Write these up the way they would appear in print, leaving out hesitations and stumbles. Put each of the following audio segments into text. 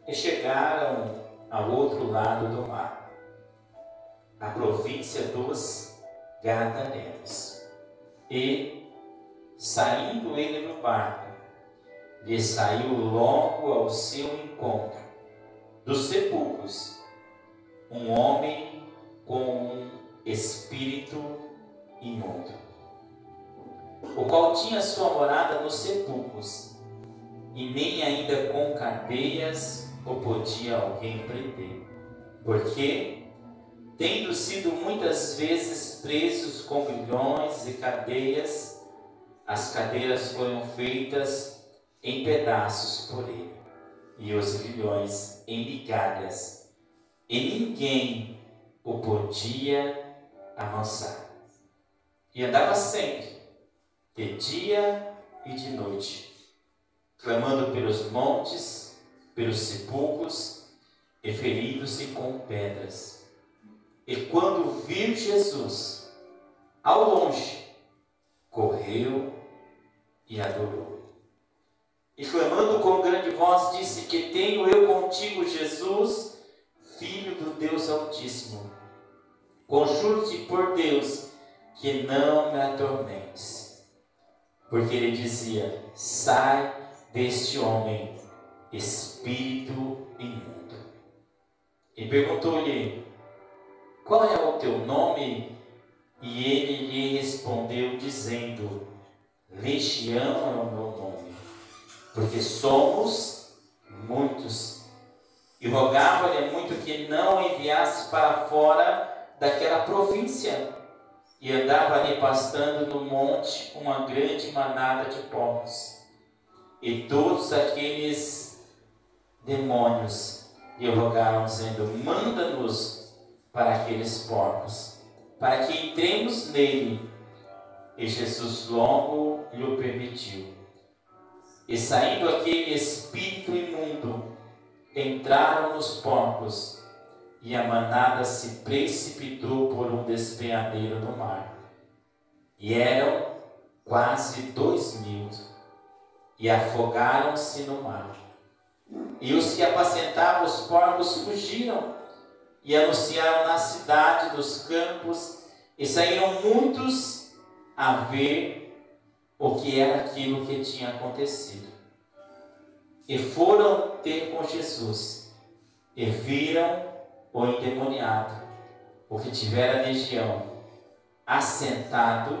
e chegaram ao outro lado do mar, a província dos Gadarenos. E, saindo ele do barco, lhe saiu logo ao seu encontro, dos sepulcros, um homem com um espírito imundo, o qual tinha sua morada nos sepulcros, e nem ainda com cadeias o podia alguém prender, porque, tendo sido muitas vezes presos com grilhões e cadeias, as cadeias foram feitas em pedaços por ele, e os grilhões em migalhas, e ninguém o podia amansar. E andava sempre, de dia e de noite, clamando pelos montes, pelos sepulcros, e ferindo-se com pedras. E quando viu Jesus ao longe, correu e adorou. E clamando com grande voz, disse: que tenho eu contigo, Jesus, Filho do Deus Altíssimo? Conjuro-te por Deus que não me atormentes. Porque ele dizia: sai deste homem, espírito imundo. E perguntou-lhe: qual é o teu nome? E ele lhe respondeu, dizendo: Legião é o meu nome, porque somos muitos. E rogava-lhe muito que não enviasse para fora daquela província. E andava ali pastando no monte uma grande manada de porcos. E todos aqueles demônios lhe rogaram, dizendo: manda-nos para aqueles porcos, para que entremos nele. E Jesus logo lhe o permitiu. E saindo aquele espírito imundo, entraram nos porcos, e a manada se precipitou por um despenhadeiro no mar. E eram quase 2000, e afogaram-se no mar. E os que apacentavam os porcos fugiram, e anunciaram na cidade dos campos, e saíram muitos a ver o que era aquilo que tinha acontecido. E foram ter com Jesus, e viram o endemoniado, o que tivera legião, assentado,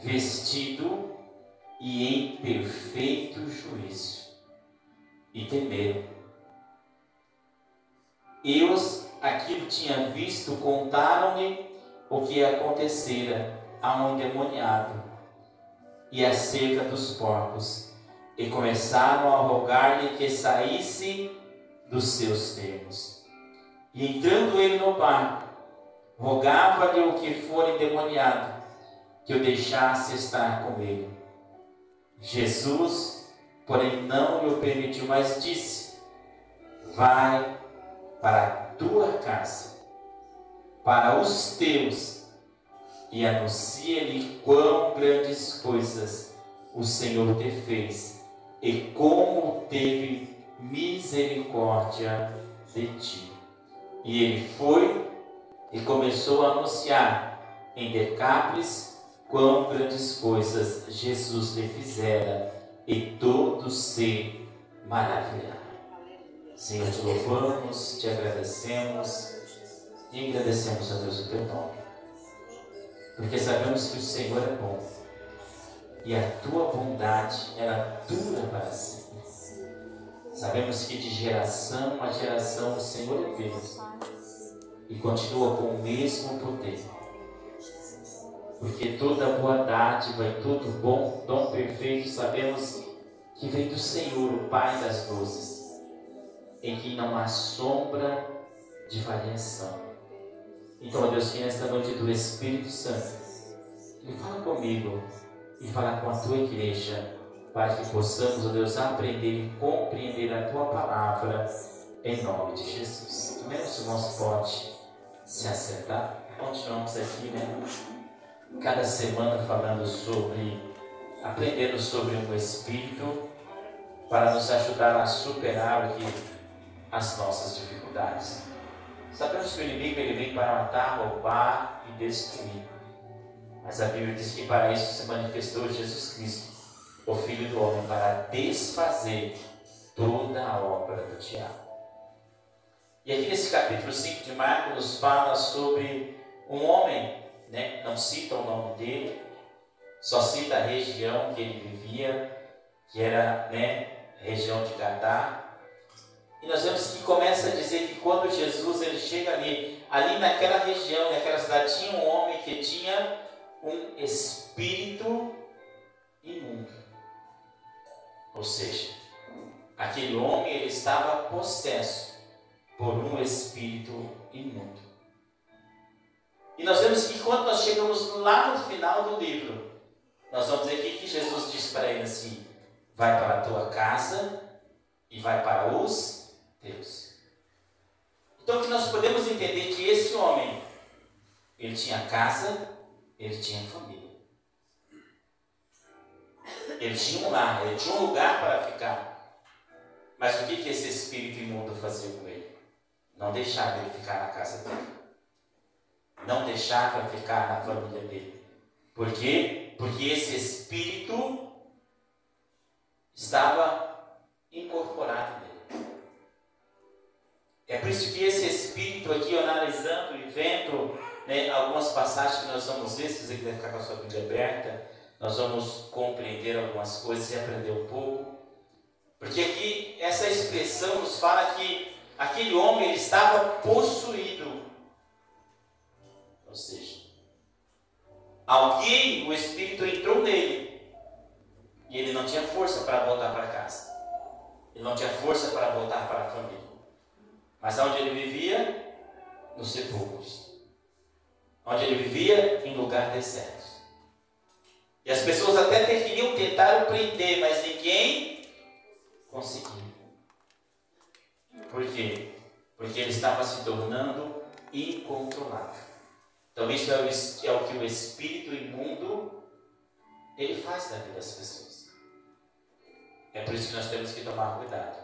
vestido e em perfeito juízo, e temeram. E os aquilo tinha visto contaram-lhe o que acontecera a um endemoniado e acerca dos porcos, e começaram a rogar-lhe que saísse dos seus termos. E entrando ele no barco, rogava-lhe o que for endemoniado, que o deixasse estar com ele. Jesus, porém, não lhe o permitiu, mas disse: vai para a tua casa, para os teus, e anuncia-lhe quão grandes coisas o Senhor te fez, e como teve misericórdia de ti. E ele foi e começou a anunciar em Decápolis quão grandes coisas Jesus lhe fizera, e todos se maravilharam. Senhor, te louvamos, te agradecemos e agradecemos a Deus o teu nome, porque sabemos que o Senhor é bom e a tua bondade ela dura para sempre. Sabemos que de geração a geração o Senhor é Deus e continua com o mesmo poder, porque toda boa dádiva e todo bom dom perfeito sabemos que vem do Senhor, o Pai das luzes, em quem não há sombra de variação. Então, ó Deus, que nesta noite do Espírito Santo, Ele fala comigo e fala com a tua igreja, para que possamos, ó Deus, aprender e compreender a tua palavra, em nome de Jesus. Também os irmãos podem se acertar. Continuamos aqui, né? Cada semana falando sobre, aprendendo sobre o Espírito. para nos ajudar a superar aqui as nossas dificuldades. Sabemos que o inimigo ele vem para matar, roubar e destruir. Mas a Bíblia diz que para isso se manifestou Jesus Cristo, o Filho do Homem, para desfazer toda a obra do diabo. E aqui nesse capítulo 5 de Marcos nos fala sobre um homem, né? Não cita o nome dele, só cita a região que ele vivia, que era, né, a região de Gadá. E nós vemos que começa a dizer que quando Jesus ele chega ali naquela região, naquela cidade, tinha um homem que tinha um espírito imundo. Ou seja, aquele homem ele estava possesso por um espírito imundo. E nós vemos que quando nós chegamos lá no final do livro, nós vamos ver que Jesus disse para ele assim: vai para a tua casa e vai para os teus. Então que nós podemos entender que esse homem, ele tinha casa, ele tinha família. Ele tinha um lar, ele tinha um lugar para ficar. Mas o que esse espírito imundo fazia com ele? Não deixava ele ficar na casa dele. Não deixava ele ficar na família dele. Por quê? Porque esse espírito estava incorporado nele. É por isso que esse espírito aqui, analisando e vendo, né, algumas passagens que nós vamos ver, se você quiser ficar com a sua Bíblia aberta, nós vamos compreender algumas coisas e aprender um pouco. Porque aqui essa expressão nos fala que aquele homem ele estava possuído. Ou seja, alguém, o espírito entrou nele e ele não tinha força para voltar para casa. Ele não tinha força para voltar para a família. Mas onde ele vivia? Nos sepulcros. Onde ele vivia? Em lugar deserto. E as pessoas até queriam tentar o prender, mas ninguém conseguiu. Por quê? Porque ele estava se tornando incontrolável. Então isso é o que o espírito imundo ele faz na vida das pessoas. É por isso que nós temos que tomar cuidado.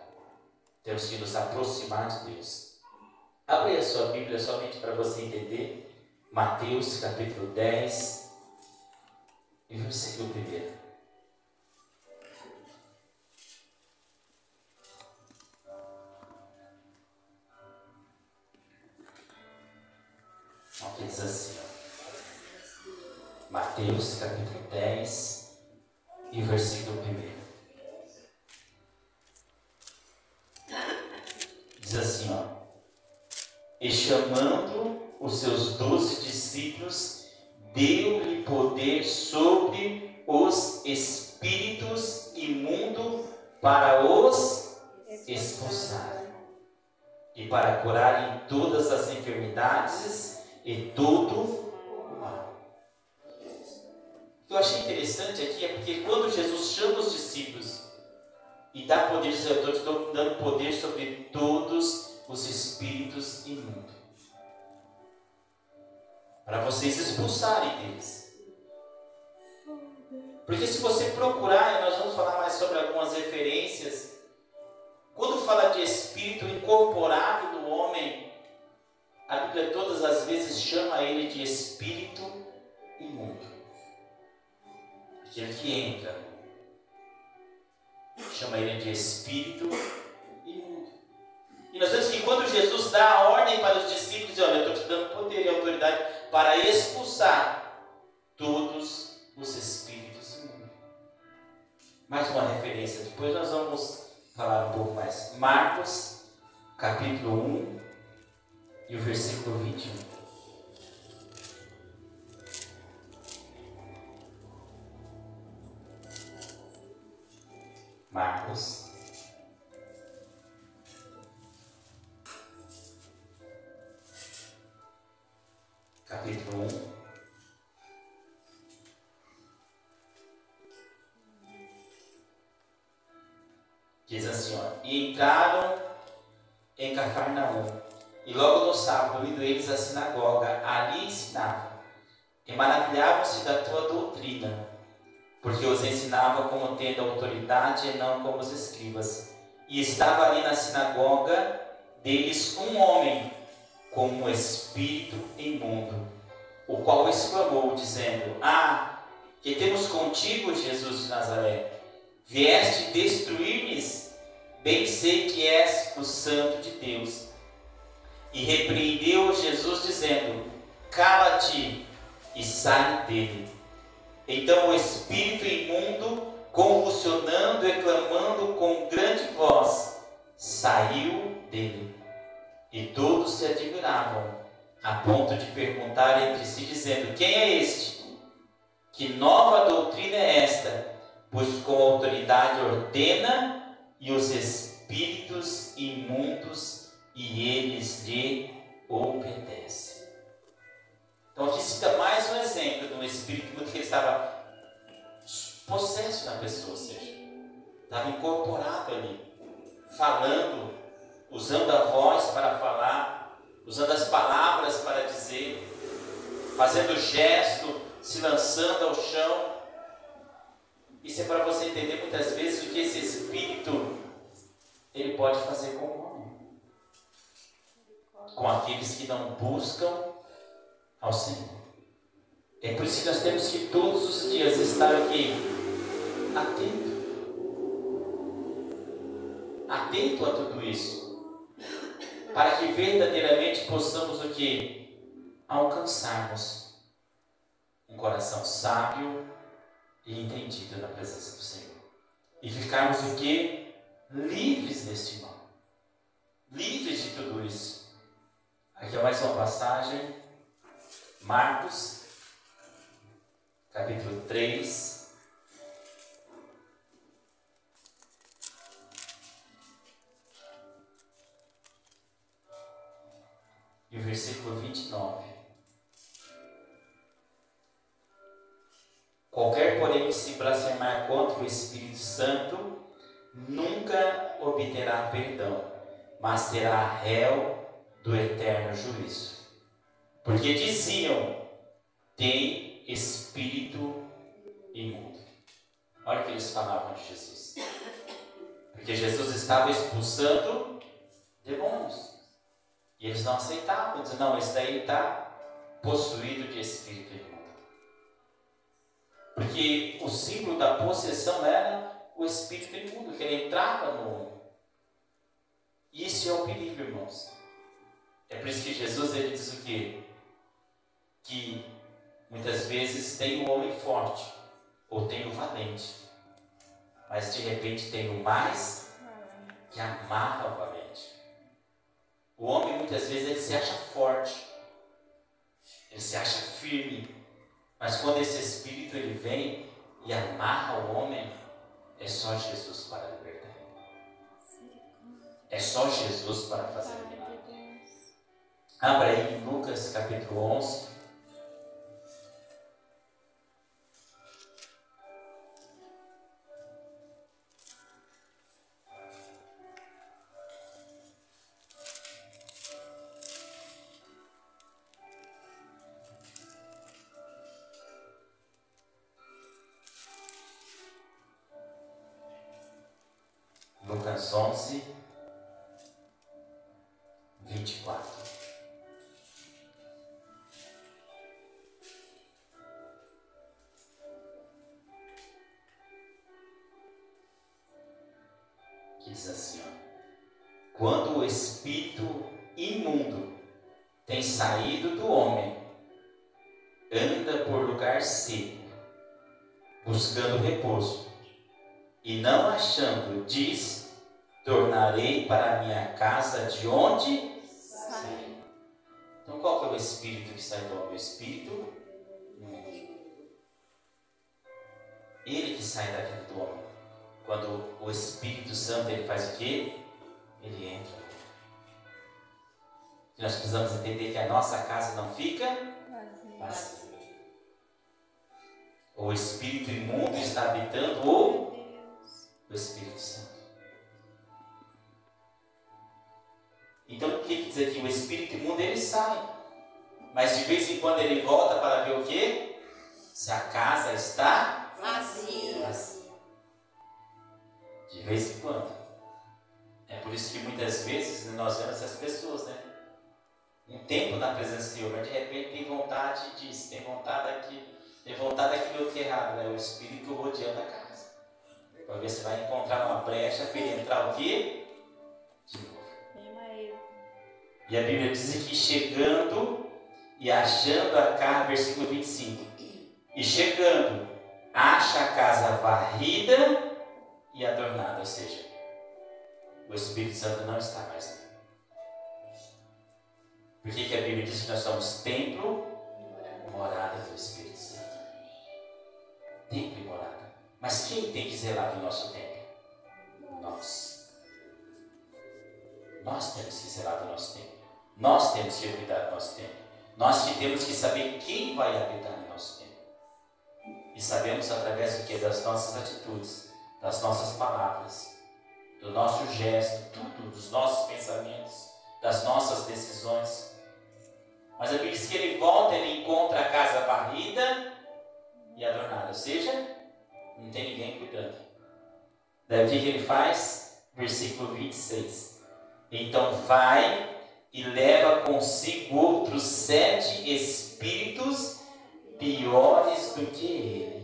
Temos que nos aproximar de Deus. Abre a sua Bíblia somente para você entender. Mateus capítulo 10 e versículo 1. Aqui diz assim, Mateus capítulo 10 e versículo 1. Diz assim, e chamando os seus 12 discípulos, deu-lhe poder sobre os espíritos imundos para os expulsar e para curarem todas as enfermidades e todo o mal. O que eu achei interessante aqui é porque quando Jesus chama os discípulos e dá poder, diz, eu estou te dando poder sobre todos os espíritos imundos, para vocês expulsarem deles. Porque se você procurar, e nós vamos falar mais sobre algumas referências, quando fala de espírito incorporado do homem, a Bíblia todas as vezes chama ele de espírito imundo. Aquele que entra, chama ele de espírito imundo. E nós vemos que quando Jesus dá a ordem para os discípulos, olha, eu estou te dando poder e autoridade para expulsar todos os espíritos imundos. Mais uma referência, depois nós vamos falar um pouco mais. Marcos, capítulo 1 e o versículo 21. Marcos, capítulo 1, diz assim, e entraram em Cafarnaum, e logo no sábado, indo eles à sinagoga, ali ensinavam, e maravilhavam-se da tua doutrina, porque os ensinava como tendo autoridade e não como os escribas. E estava ali na sinagoga deles um homem com um espírito imundo, o qual exclamou, dizendo: Ah, que temos contigo, Jesus de Nazaré? Vieste destruir-nos? Bem sei que és o Santo de Deus. E repreendeu Jesus, dizendo: Cala-te e sai dele. Então o espírito imundo, convulsionando e clamando com grande voz, saiu dele. E todos se admiravam, a ponto de perguntar entre si, dizendo: Quem é este? Que nova doutrina é esta? Pois com autoridade ordena, e os espíritos imundos, e eles lhe obedecem. Então aqui cita mais um exemplo de um espírito imundo que estava possesso na pessoa, ou seja, estava incorporado ali, falando, usando a voz para falar, usando as palavras para dizer, fazendo gesto, se lançando ao chão. Isso é para você entender muitas vezes o que esse espírito ele pode fazer com o homem, com aqueles que não buscam ao Senhor. É por isso que nós temos que todos os dias estar aqui atento a tudo isso, para que verdadeiramente possamos o que? Alcançarmos um coração sábio e entendido na presença do Senhor, e ficarmos o que? Livres neste mal, livres de tudo isso. Aqui é mais uma passagem, Marcos capítulo 3, e o versículo 29. Qualquer, porém, que se blasfemar contra o Espírito Santo, nunca obterá perdão, mas terá réu do eterno juízo. Porque diziam: tem espírito imundo. Olha o que eles falavam de Jesus. Porque Jesus estava expulsando demônios. E eles não aceitavam, diziam: não, esse daí está possuído de espírito imundo. Porque o símbolo da possessão era o espírito imundo, que ele entrava no homem. Isso é o perigo, irmãos. É por isso que Jesus ele diz o quê? Que muitas vezes tem o homem forte, ou tem o valente, mas de repente tem o mais que amarra o valente. O homem muitas vezes ele se acha forte, ele se acha firme, mas quando esse espírito ele vem e amarra o homem, é só Jesus para libertar ele. É só Jesus para fazer o milagre. Abra aí em Lucas capítulo 11. Lucas 11, 24. Que diz assim, ó: quando o espírito imundo tem saído do homem, anda por lugar seco, buscando repouso, e não achando, diz: tornarei para a minha casa de onde saí. Então qual que é o espírito que sai do homem? O espírito imundo. Ele que sai da vida do homem. Quando o Espírito Santo ele faz o quê? Ele entra. E nós precisamos entender que a nossa casa não fica vazia. O espírito imundo está habitando o Espírito Santo. Então o que quer dizer que o espírito imundo ele sai, mas de vez em quando ele volta para ver o quê? Se a casa está vazia. Vazio. De vez em quando. É por isso que muitas vezes nós vemos essas pessoas, né? Um tempo na presença do Senhor, mas de repente tem vontade disso, tem vontade daquilo, tem vontade daquilo outro errado, né? O Espírito rodeando a casa. Para ver se vai encontrar uma brecha para ele entrar o quê? De novo. E a Bíblia diz que chegando e achando a casa, versículo 25. E chegando, acha a casa varrida e adornada, ou seja, o Espírito Santo não está mais nele. Por que a Bíblia diz que nós somos templo, morada do Espírito Santo? Templo e morada. Mas quem tem que zelar do nosso templo? Nós. Nós temos que zelar do nosso templo. Nós temos que cuidar do nosso templo. Nós que temos que saber quem vai habitar no nosso templo. E sabemos através do que? Das nossas atitudes, das nossas palavras, do nosso gesto, tudo, dos nossos pensamentos, das nossas decisões. Mas a Bíblia diz que ele volta, ele encontra a casa varrida e adornada, ou seja, não tem ninguém cuidando. Daí o que ele faz? Versículo 26. Então vai e leva consigo outros 7 espíritos piores do que ele.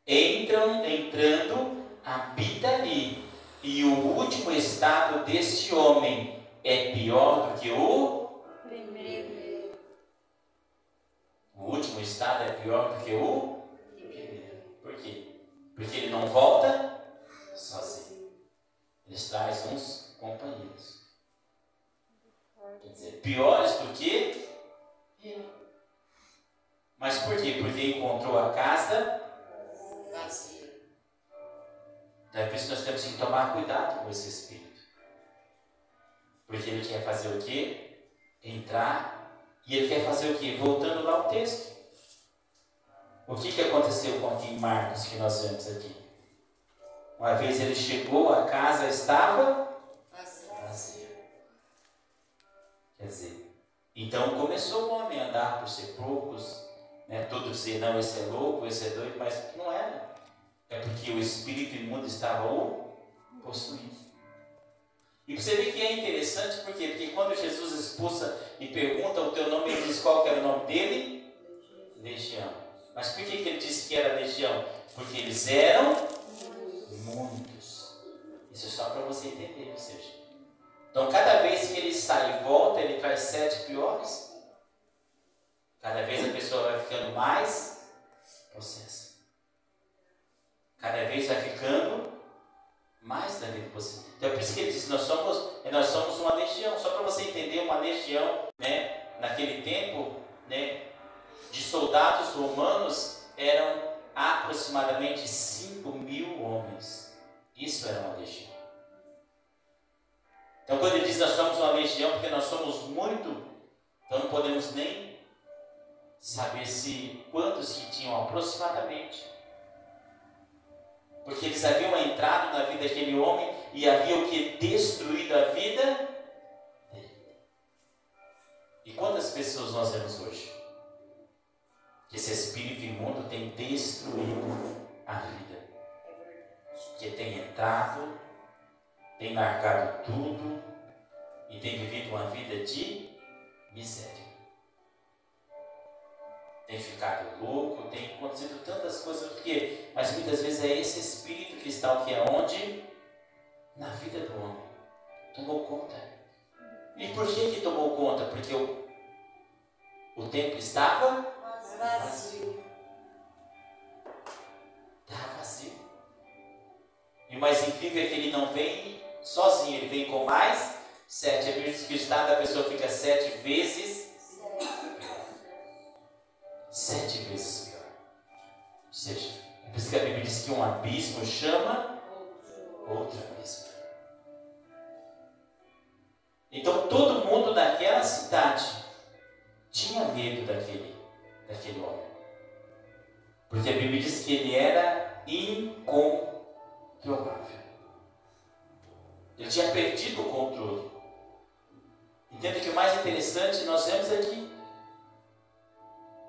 Entrando, habita ali. E o último estado deste homem é pior do que o primeiro. O último estado é pior do que o primeiro. Por quê? Porque ele não volta sozinho. Ele traz uns companheiros. Quer dizer, piores do que ele. Mas por quê? Porque encontrou a casa vazia. Então é por isso que nós temos que tomar cuidado com esse espírito. Porque ele quer fazer o quê? Entrar. E ele quer fazer o quê? Voltando lá ao texto. O que aconteceu com aqui em Marcos que nós vemos aqui? Uma vez ele chegou, a casa estava vazia. Quer dizer, então começou o homem a andar por ser poucos, né? Todo dizer, não, esse é louco, esse é doido, mas não era. É porque o espírito imundo estava o possuindo. E você vê que é interessante, por quê? Porque quando Jesus expulsa e pergunta o teu nome, ele diz qual que era o nome dele? Legião. Mas por que ele disse que era legião? Porque eles eram muitos. Isso é só para você entender, ou seja. Então cada vez que ele sai e volta, ele traz 7 piores. Cada vez a pessoa vai ficando mais possessa. Cada vez vai ficando mais da vida possível. Então é por isso que ele diz, nós somos uma legião. Só para você entender, uma legião, né, naquele tempo, né, de soldados romanos eram aproximadamente 5.000 homens. Isso era uma legião. Então quando ele diz nós somos uma legião, porque nós somos muito, então não podemos nem saber quantos que tinham aproximadamente. Porque eles haviam entrado na vida daquele homem e haviam que destruído a vida dele. E quantas pessoas nós vemos hoje? Que esse espírito imundo tem destruído a vida. Que tem entrado, tem largado tudo e tem vivido uma vida de miséria. Tem ficado louco, tem acontecido tantas coisas, porque, mas muitas vezes é esse espírito que está aqui aonde? Na vida do homem. Tomou conta. E por que tomou conta? Porque o templo estava vazio. Estava vazio. E o mais incrível é que ele não vem sozinho, ele vem com mais 7. É por isso que o estado da pessoa fica 7 vezes 7 vezes pior. Ou seja, é por isso que a Bíblia diz que um abismo chama outro abismo. Então todo mundo daquela cidade tinha medo daquele homem. Porque a Bíblia diz que ele era incontrolável. Ele tinha perdido o controle. Entenda que o mais interessante nós vemos aqui.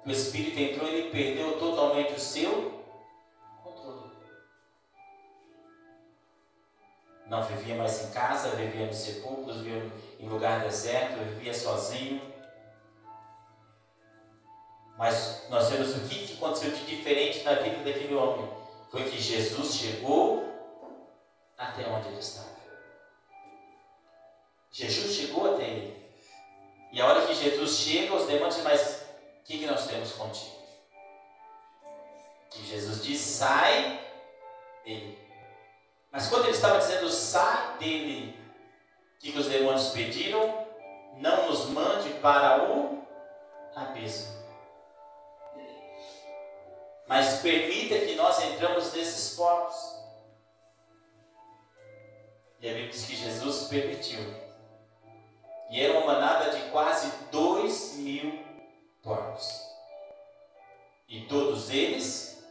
O Espírito entrou e ele perdeu totalmente o seu Não vivia mais em casa, vivia nos sepulcros, vivia em lugar deserto, vivia sozinho. Mas nós vemos o que aconteceu de diferente na vida daquele homem. Foi que Jesus chegou até onde ele estava. Jesus chegou até ele. E a hora que Jesus chega, os demônios dizem, mas o que nós temos contigo? Que Jesus diz, sai dele. Mas quando ele estava dizendo, sai dele, o que os demônios pediram? Não nos mande para o abismo. Mas permita que nós entramos nesses porcos. E a Bíblia diz que Jesus permitiu. E era uma manada de quase 2.000 porcos. E todos eles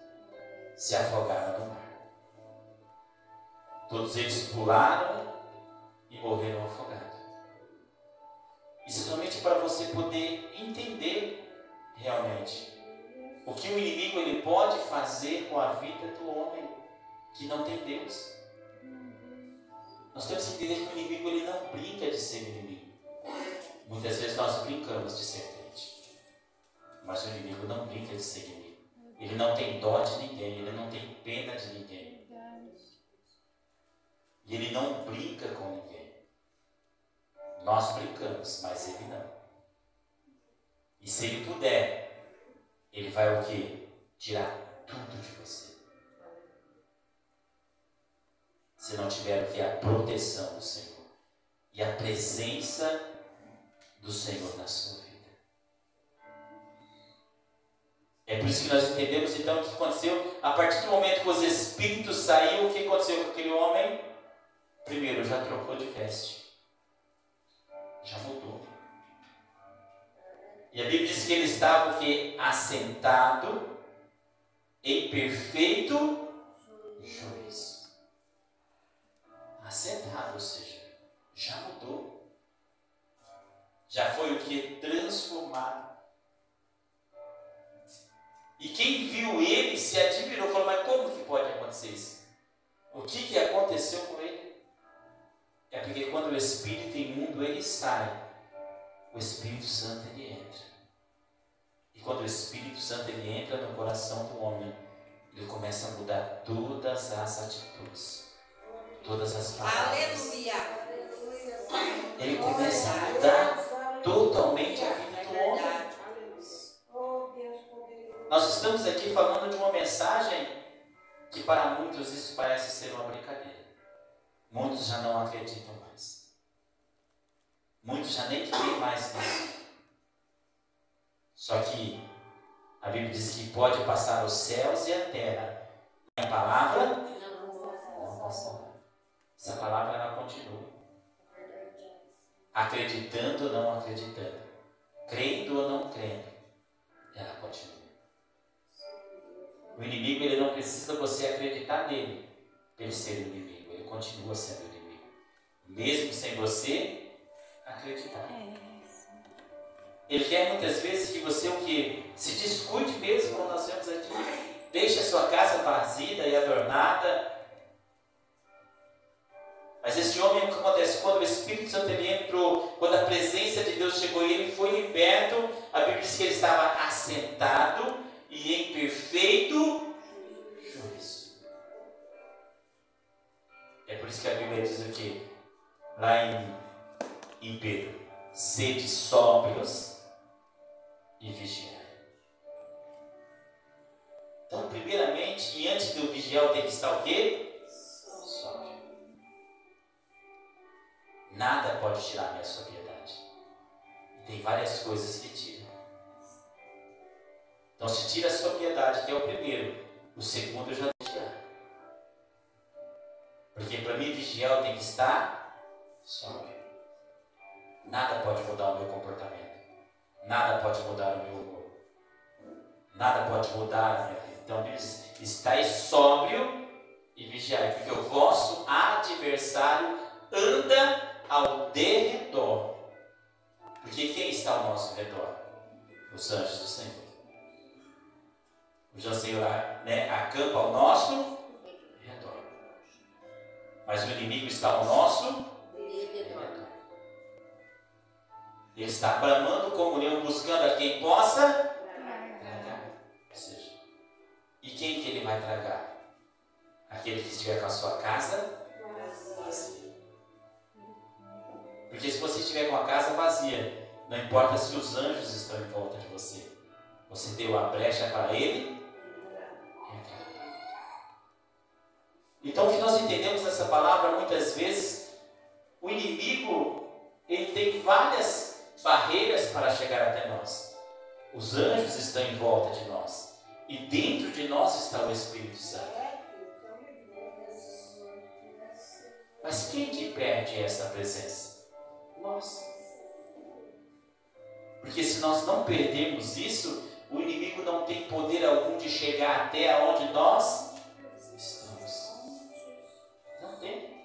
se afogaram no mar. Todos eles pularam e morreram afogados. Isso somente para você poder entender realmente o que o inimigo ele pode fazer com a vida do homem que não tem Deus. Nós temos que entender que o inimigo ele não brinca de ser inimigo. Muitas vezes nós brincamos de ser crente, mas o inimigo não brinca de ser inimigo. Ele não tem dó de ninguém, ele não tem pena de ninguém. E ele não brinca com ninguém. Nós brincamos, mas ele não. E se ele puder, ele vai o quê? Tirar tudo de você. Se não tiver o que? A proteção do Senhor. E a presença do Senhor na sua vida. É por isso que nós entendemos então o que aconteceu. A partir do momento que os espíritos saíram, o que aconteceu com aquele homem? Primeiro, já trocou de veste. Já mudou. E a Bíblia diz que ele estava o quê? Assentado em perfeito juízo. Assentado, ou seja, já mudou. Já foi o que? Transformado. E quem viu ele se admirou, falou, mas como que pode acontecer isso? O que aconteceu com ele? É porque quando o espírito imundo ele sai, o Espírito Santo ele entra. E quando o Espírito Santo ele entra no coração do homem, ele começa a mudar todas as atitudes, todas as palavras. Aleluia! Ele começa a mudar totalmente a vida do homem. Nós estamos aqui falando de uma mensagem que para muitos isso parece ser uma brincadeira. Muitos já não acreditam mais. Muitos já nem creem mais nisso. Só que a Bíblia diz que pode passar os céus e a terra. A palavra não passará. Essa palavra ela continua. Acreditando ou não acreditando. Crendo ou não crendo. Ela continua. O inimigo ele não precisa você acreditar nele para ele ser inimigo. Ele continua sendo inimigo. Mesmo sem você acreditar. Ele quer muitas vezes que você o quê? Se descuide mesmo, como nós vemos aqui. Deixe a sua casa vazia e adornada. Mas esse homem, o que acontece? Quando o Espírito Santo ele entrou, quando a presença de Deus chegou e ele foi liberto, a Bíblia diz que ele estava assentado e em perfeito juízo. É por isso que a Bíblia diz o quê? Lá em Pedro, sede sóbrios e vigiai. Então, primeiramente, e antes de eu vigiar, eu tenho que estar o quê? Sóbrio. Nada pode tirar a minha sobriedade. Tem várias coisas que tiram. Então, se tira a sobriedade, que é o primeiro. O segundo eu já vou tirar. Porque para mim vigiar, eu tenho que estar sóbrio. Nada pode mudar o meu comportamento. Nada pode mudar o meu humor. Nada pode mudar a minha vida. Então, estáis sóbrio e vigiai. Porque o vosso adversário anda ao derredor. Porque quem está ao nosso redor? Os anjos do Senhor. O Senhor acampa ao nosso redor. Mas o inimigo está ao nosso redor. Ele está bramando como leão, buscando a quem possa tragar. Ou seja, e quem que ele vai tragar? Aquele que estiver com a sua casa vazia. Porque se você estiver com a casa vazia, não importa se os anjos estão em volta de você, você deu a brecha para ele entrar. Então o que nós entendemos nessa palavra, muitas vezes, o inimigo, ele tem várias barreiras para chegar até nós. Os anjos estão em volta de nós. E dentro de nós está o Espírito Santo. Mas quem que perde essa presença? Nós. Porque se nós não perdermos isso, o inimigo não tem poder algum de chegar até onde nós estamos. Não tem.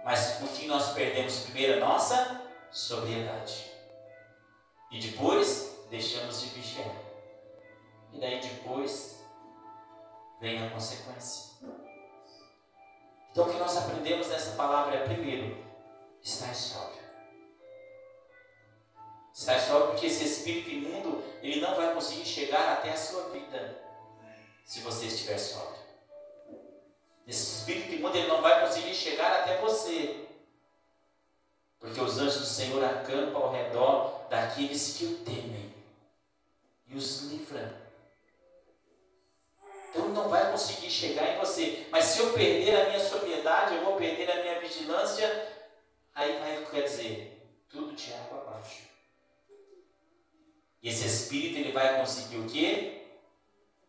Mas o que nós perdemos primeiro é a nossa sobriedade. E depois deixamos de vigiar. E daí depois vem a consequência. Então o que nós aprendemos nessa palavra é, primeiro, estar sóbrio. Estar sóbrio porque esse espírito imundo, ele não vai conseguir chegar até a sua vida se você estiver sóbrio. Esse espírito imundo, ele não vai conseguir chegar até você. Porque os anjos do Senhor acampam ao redor daqueles que o temem e os livram. Então ele não vai conseguir chegar em você. Mas se eu perder a minha sobriedade, eu vou perder a minha vigilância, aí vai, quer dizer, tudo de água abaixo. E esse espírito, ele vai conseguir o quê?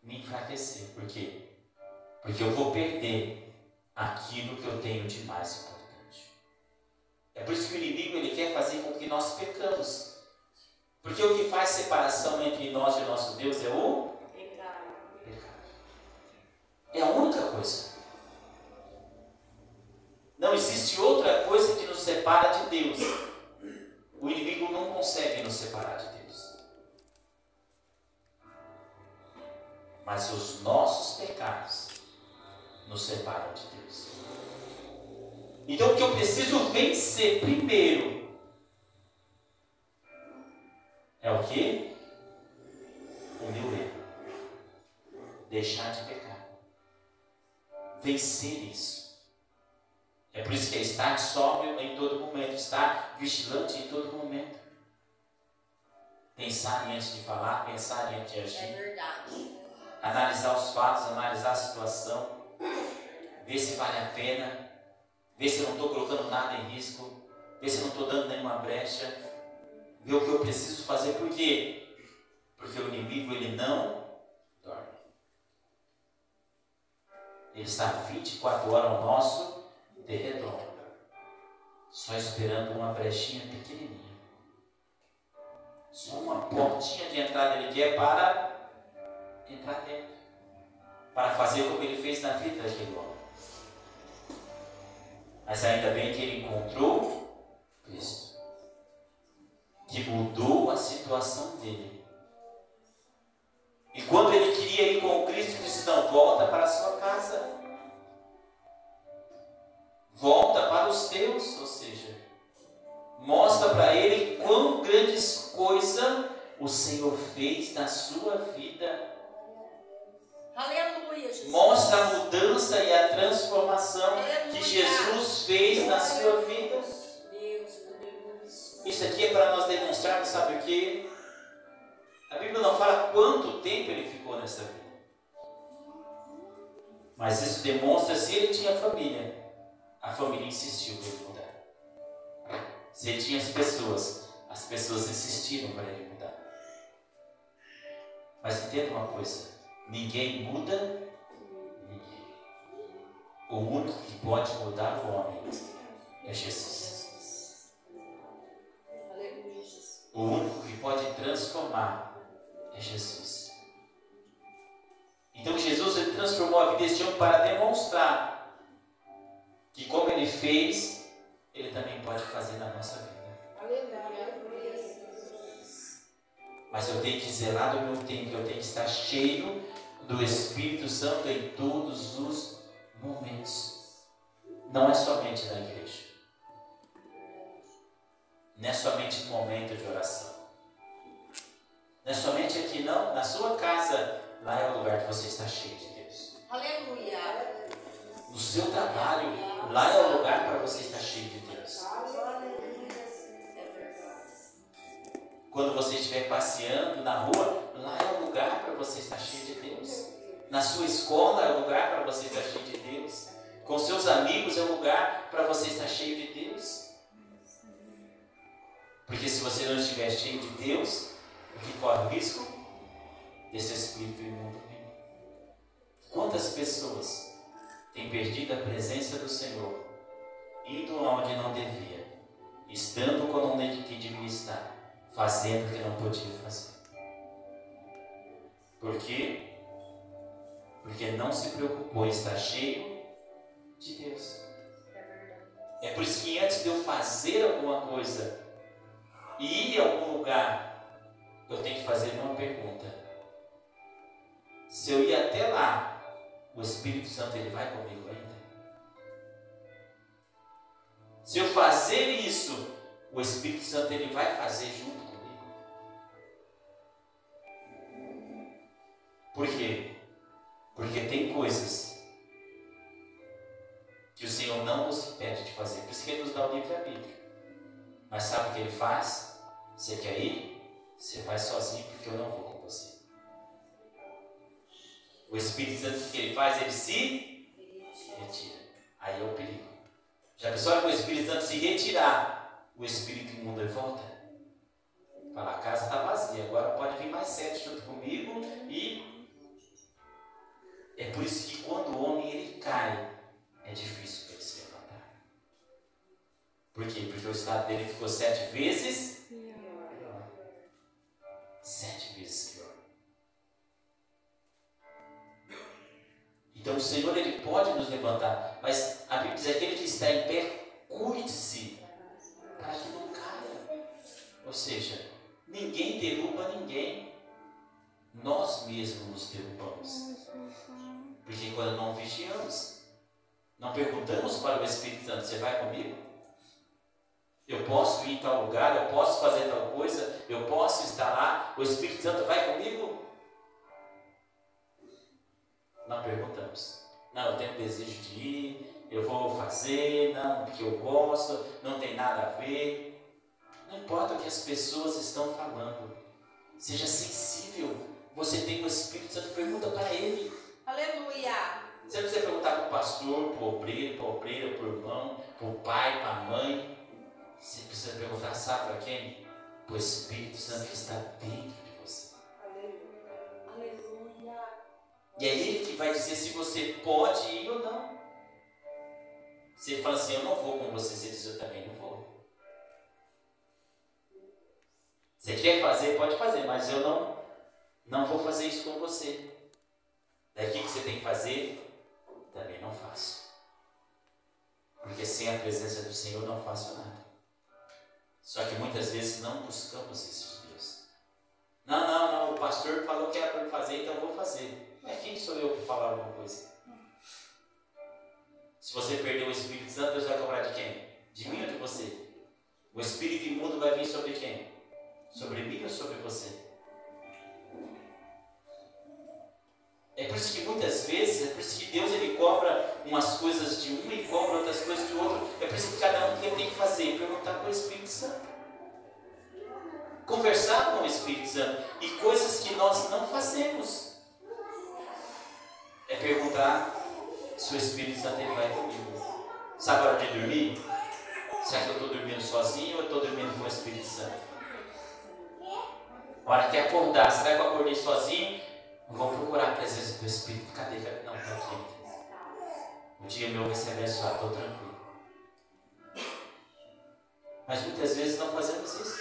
Me enfraquecer. Por quê? Porque eu vou perder aquilo que eu tenho de mais importante. É por isso que o inimigo, ele quer fazer com que nós pecamos. Porque o que faz separação entre nós e o nosso Deus é o pecado. É a única coisa. Não existe outra coisa que nos separa de Deus. O inimigo não consegue nos separar de Deus. Mas os nossos pecados nos separam de Deus. Então o que eu preciso vencer primeiro é o quê? O meu erro. Deixar de pecar. Vencer isso. É por isso que é estar sóbrio em todo momento, estar vigilante em todo momento. Pensar antes de falar, pensar antes de agir. É verdade. Analisar os fatos, analisar a situação, ver se vale a pena, ver se eu não estou colocando nada em risco, ver se eu não estou dando nenhuma brecha, ver o que eu preciso fazer. Por quê? Porque o inimigo, ele não dorme. Ele está 24 horas ao nosso derredor, só esperando uma brechinha pequenininha, só uma portinha de entrada ele quer para entrar dentro, para fazer como ele fez na vida daquele homem. Mas ainda bem que ele encontrou Cristo, que mudou a situação dele. E quando ele queria ir com Cristo, ele disse: não, volta para a sua casa, volta para os teus. Ou seja, mostra para ele quão grandes coisas o Senhor fez na sua vida. Aleluia, Jesus. Mostra a mudança e a transformação que Jesus fez na sua vida. Isso aqui é para nós demonstrarmos, sabe o quê? A Bíblia não fala quanto tempo ele ficou nessa vida. Mas isso demonstra se ele tinha família. A família insistiu para ele mudar. Se ele tinha as pessoas insistiram para ele mudar. Mas entenda uma coisa. Ninguém muda ninguém. O único que pode mudar o homem é Jesus. O único que pode transformar é Jesus. Então Jesus, ele transformou a vida deste homem para demonstrar que como ele fez, ele também pode fazer na nossa vida. Mas eu tenho que zelar do meu tempo, eu tenho que estar cheio do Espírito Santo em todos os momentos. não é somente na igreja. Não é somente no momento de oração. Não é somente aqui, não. Na sua casa, lá é o lugar que você está cheio de Deus. Aleluia. No seu trabalho, lá é o lugar para você estar cheio de Deus. Quando você estiver passeando na rua, lá é o lugar para você estar cheio de Deus. Na sua escola é o lugar para você estar cheio de Deus. Com seus amigos é o lugar para você estar cheio de Deus. Porque se você não estiver cheio de Deus, o que corre o risco? Desse espírito imundo vir. Quantas pessoas têm perdido a presença do Senhor, indo onde não devia, estando quando onde que devia estar, fazendo o que não podia fazer. Por quê? Porque não se preocupou em estar cheio de Deus. É por isso que antes de eu fazer alguma coisa e ir a algum lugar, eu tenho que fazer uma pergunta. Se eu ir até lá, o Espírito Santo ele vai comigo ainda? Se eu fazer isso, o Espírito Santo ele vai fazer junto comigo? Por quê? Porque tem coisas que o Senhor não nos impede de fazer. Por isso que Ele nos dá o livre-arbítrio. Mas sabe o que Ele faz? Você quer ir? Você vai sozinho, porque eu não vou com você. O Espírito Santo, o que Ele faz? Ele se retira. Aí é o perigo. Já pensou que o Espírito Santo se retirar, o Espírito imundo ele volta? Fala, a casa está vazia, agora pode vir mais 7 junto comigo. E é por isso que quando o homem ele cai, é difícil para ele se levantar. Por quê? Porque o estado dele ficou 7 vezes pior. 7 vezes pior. Então o Senhor ele pode nos levantar, mas a Bíblia diz: aquele que está em pé, cuide-se para que não caia. Ou seja, ninguém derruba ninguém, nós mesmos nos derrubamos. Porque quando não vigiamos, não perguntamos para o Espírito Santo: você vai comigo? Eu posso ir em tal lugar, eu posso fazer tal coisa, eu posso estar lá, o Espírito Santo vai comigo? Não perguntamos. Não, eu tenho desejo de ir, eu vou fazer, não, porque eu gosto, não tem nada a ver. Não importa o que as pessoas estão falando, seja sensível. Você tem o Espírito Santo, pergunta para Ele. Aleluia. Você não precisa perguntar para o pastor, para o obreiro, para a obreira, para o irmão, para o pai, para a mãe. Você precisa perguntar, sabe para quem? Para o Espírito Santo que está dentro de você. Aleluia. E é Ele que vai dizer se você pode ir ou não. Você fala assim: eu não vou com você. Você diz: eu também não vou. Você quer fazer, pode fazer, mas eu não vou fazer isso com você. Daí o que você tem que fazer? Também não faço. Porque sem a presença do Senhor não faço nada. Só que muitas vezes não buscamos isso de Deus. Não, o pastor falou que era para eu fazer, então eu vou fazer. Mas quem sou eu para falar alguma coisa? Se você perder o Espírito Santo, Deus vai cobrar de quem? De mim ou de você? O Espírito imundo vai vir sobre quem? Sobre mim ou sobre você? É por isso que muitas vezes, é por isso que Deus ele cobra umas coisas de um e cobra outras coisas de outro. É por isso que cada um tem que fazer, perguntar para o Espírito Santo. Conversar com o Espírito Santo. E coisas que nós não fazemos. É perguntar se o Espírito Santo ele vai comigo. Sabe a hora de dormir? Será que eu estou dormindo sozinho ou eu estou dormindo com o Espírito Santo? A hora que acordar, será que eu acordei sozinho? Vou procurar a presença do Espírito. Cadê? Não, está aqui. O dia meu vai ser abençoado, estou tranquilo. Mas muitas vezes não fazemos isso.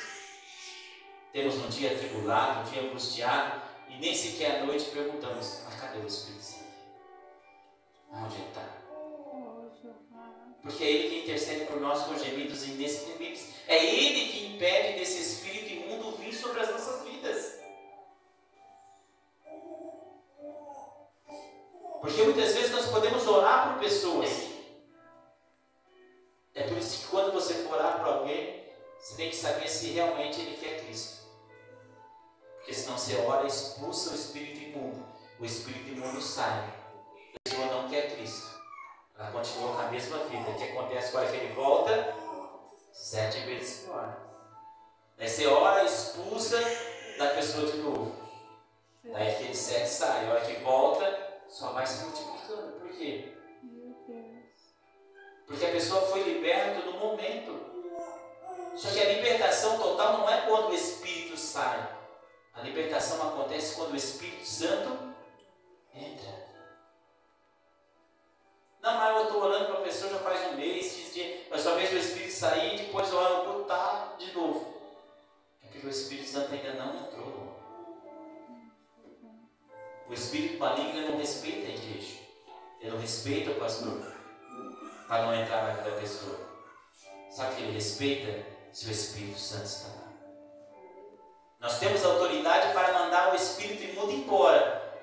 Temos um dia atribulado, um dia angustiado, e nem sequer à noite perguntamos: mas cadê o Espírito Santo? Onde ele está? Porque é Ele que intercede por nós com gemidos inexprimíveis. É Ele que impede desse espírito imundo vir sobre as nossas vidas. Porque muitas vezes nós podemos orar por pessoas, quando você for orar para alguém, você tem que saber se realmente ele quer Cristo. Porque senão você ora e expulsa o espírito imundo. O espírito imundo sai. A pessoa não quer Cristo. Ela continua com a mesma vida. O que acontece agora que ele volta? 7 vezes pior. Daí você ora, expulsa da pessoa de novo. Daí aquele 7 sai. A hora que volta, só vai se multiplicando. Por quê? Porque a pessoa foi liberta no momento. Só que a libertação total não é quando o Espírito sai. A libertação acontece quando o Espírito Santo entra. Não, mas eu estou orando para a pessoa já faz um mês, 15 dias, mas só vejo o Espírito sair e depois eu oro para tá de novo. É porque o Espírito Santo ainda não entrou. O Espírito maligno não respeita a igreja. Ele não respeita o pastor para não entrar na vida da pessoa. Sabe o que ele respeita? Se o Espírito Santo está lá. Nós temos autoridade para mandar o espírito imundo embora,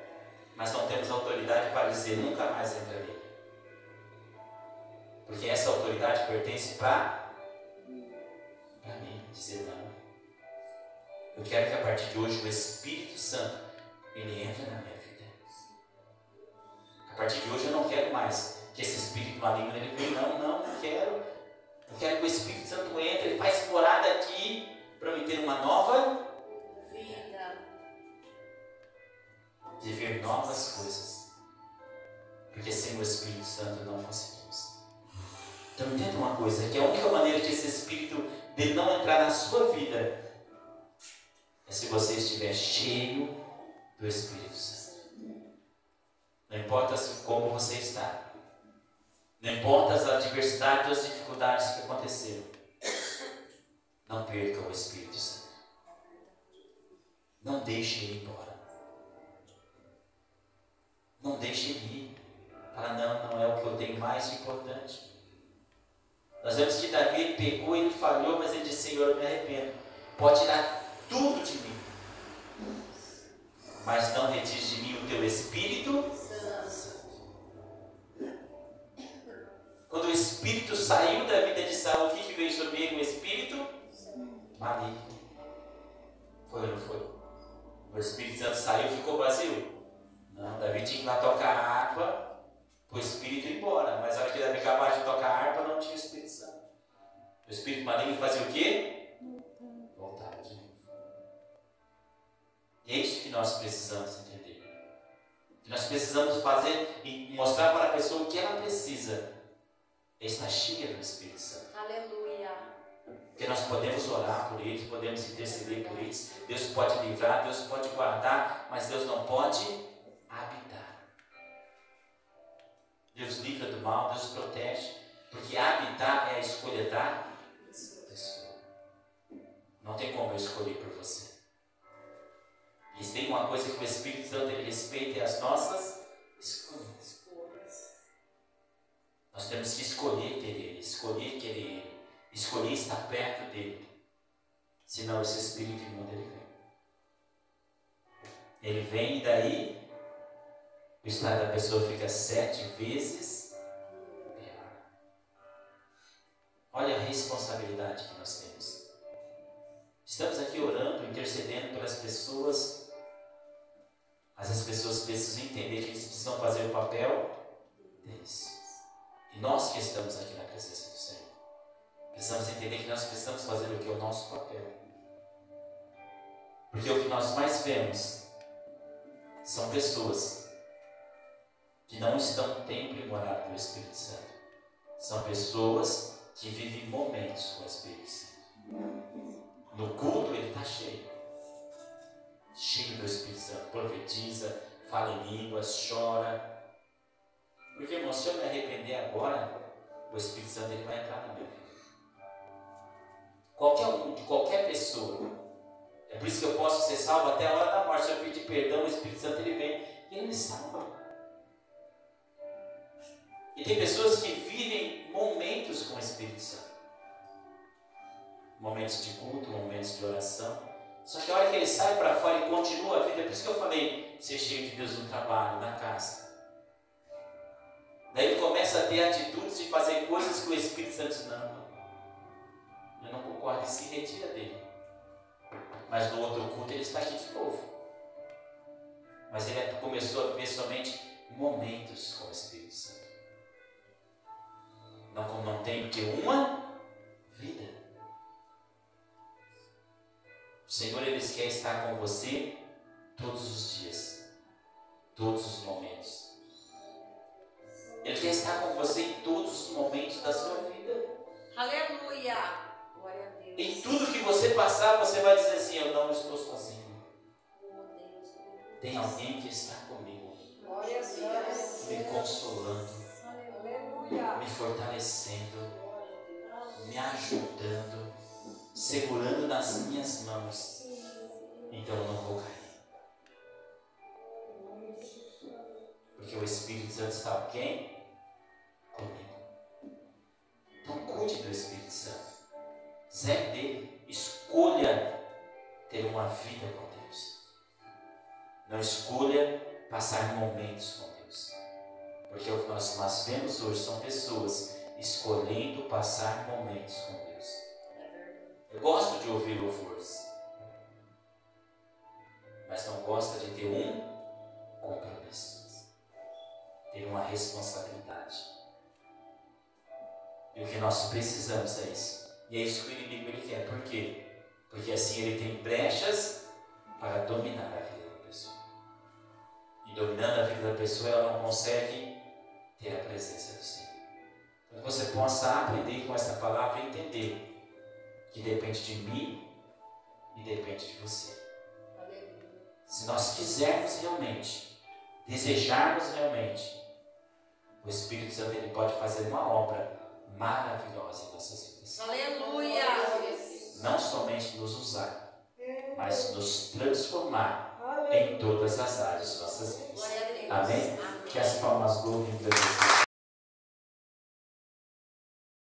mas não temos autoridade para dizer nunca mais entra nele. Porque essa autoridade pertence para mim, dizer não. Eu quero que a partir de hoje o Espírito Santo ele entre na minha vida. A partir de hoje eu não quero mais que esse espírito maligno ele venha. Não quero. Eu quero que o Espírito Santo entre, ele faz morada aqui para me ter uma nova vida. Viver novas coisas. Porque sem o Espírito Santo não conseguimos. Então entenda uma coisa, que a única maneira de esse Espírito dele não entrar na sua vida é se você estiver cheio do Espírito Santo. Não importa como você está. Não importa as adversidades ou as dificuldades que aconteceram. Não perca o Espírito Santo. Não deixe ele ir embora. Não deixe ele ir. Fala, não é o que eu tenho mais de importante. Nós vemos que Davi ele pegou, ele falhou, mas ele disse, Senhor, eu me arrependo. Pode tirar tudo de mim. Mas não retire de mim o teu Espírito Santo. Quando o Espírito saiu da vida de Saul, o que veio sobre ele? O Espírito maligno. Foi ou não foi? O Espírito Santo saiu e ficou vazio? Não, Davi tinha que ir lá tocar a harpa para o Espírito ir embora. Mas a hora que Davi acabava de tocar a harpa, não tinha o Espírito Santo. O Espírito maligno fazia o quê? Voltava de novo. E é isso que nós precisamos entender. Que nós precisamos fazer e mostrar para a pessoa o que ela precisa. Está cheia do Espírito Santo. Aleluia. Porque nós podemos orar por eles, podemos interceder por eles. Deus pode livrar, Deus pode guardar, mas Deus não pode habitar. Deus livra do mal, Deus protege. Porque habitar é a escolha da pessoa. Não tem como eu escolher por você. E tem uma coisa que o Espírito Santo ele respeita, é as nossas escolhas. Nós temos que escolher ter ele, escolher querer ele, escolher estar perto dele. Senão esse espírito imundo ele vem. Ele vem e daí o estado da pessoa fica 7 vezes pior. Olha a responsabilidade que nós temos. Estamos aqui orando, intercedendo pelas pessoas, mas as pessoas precisam entender que eles precisam fazer o papel deles. E nós que estamos aqui na presença do Senhor, precisamos entender que nós precisamos fazer o que é o nosso papel. Porque o que nós mais vemos são pessoas que não estão no templo e morada do Espírito Santo. São pessoas que vivem momentos com o Espírito Santo. No culto ele está cheio. Cheio do Espírito Santo. Profetiza, fala em línguas, chora. Porque, irmão, se eu me arrepender agora, o Espírito Santo ele vai entrar na minha vida. Qualquer pessoa. É por isso que eu posso ser salvo até a hora da morte. Se eu pedir perdão, o Espírito Santo ele vem e ele me salva. E tem pessoas que vivem momentos com o Espírito Santo. Momentos de culto, momentos de oração. Só que a hora que ele sai para fora e continua a vida, é por isso que eu falei, ser cheio de Deus no trabalho, na casa. Daí ele começa a ter atitudes e fazer coisas que o Espírito Santo diz, não. e se retira dele. Mas no outro culto ele está aqui de novo. Mas ele começou a viver somente momentos com o Espírito Santo. Não tem que uma vida. O Senhor, Ele quer estar com você todos os dias, todos os momentos. Ele quer estar com você em todos os momentos da sua vida. Aleluia. Glória a Deus. Em tudo que você passar, você vai dizer assim: eu não estou sozinho. Tem alguém que está comigo, Glória a Deus. me consolando, Aleluia. me fortalecendo, me ajudando, segurando nas minhas mãos. Então eu não vou cair. Porque o Espírito Santo está com quem? Comigo. Então cuide do Espírito Santo. Zé dele. Escolha ter uma vida com Deus. Não escolha passar momentos com Deus. Porque o que nós vemos hoje são pessoas escolhendo passar momentos com Deus. Eu gosto de ouvir louvores, mas não gosto de ter um compromisso, ter uma responsabilidade. E o que nós precisamos é isso. E é isso que o inimigo ele quer. Por quê? Porque assim ele tem brechas para dominar a vida da pessoa. E dominando a vida da pessoa, ela não consegue ter a presença do Senhor. Então que você possa aprender com essa palavra e entender que depende de mim e depende de você. Se nós quisermos realmente, desejarmos realmente, o Espírito Santo ele pode fazer uma obra maravilhosa em nossas vidas. Aleluia. Não somente nos usar, mas nos transformar em todas as áreas de nossas vidas. Glória a Deus. Amém? Que as palmas louvem Deus.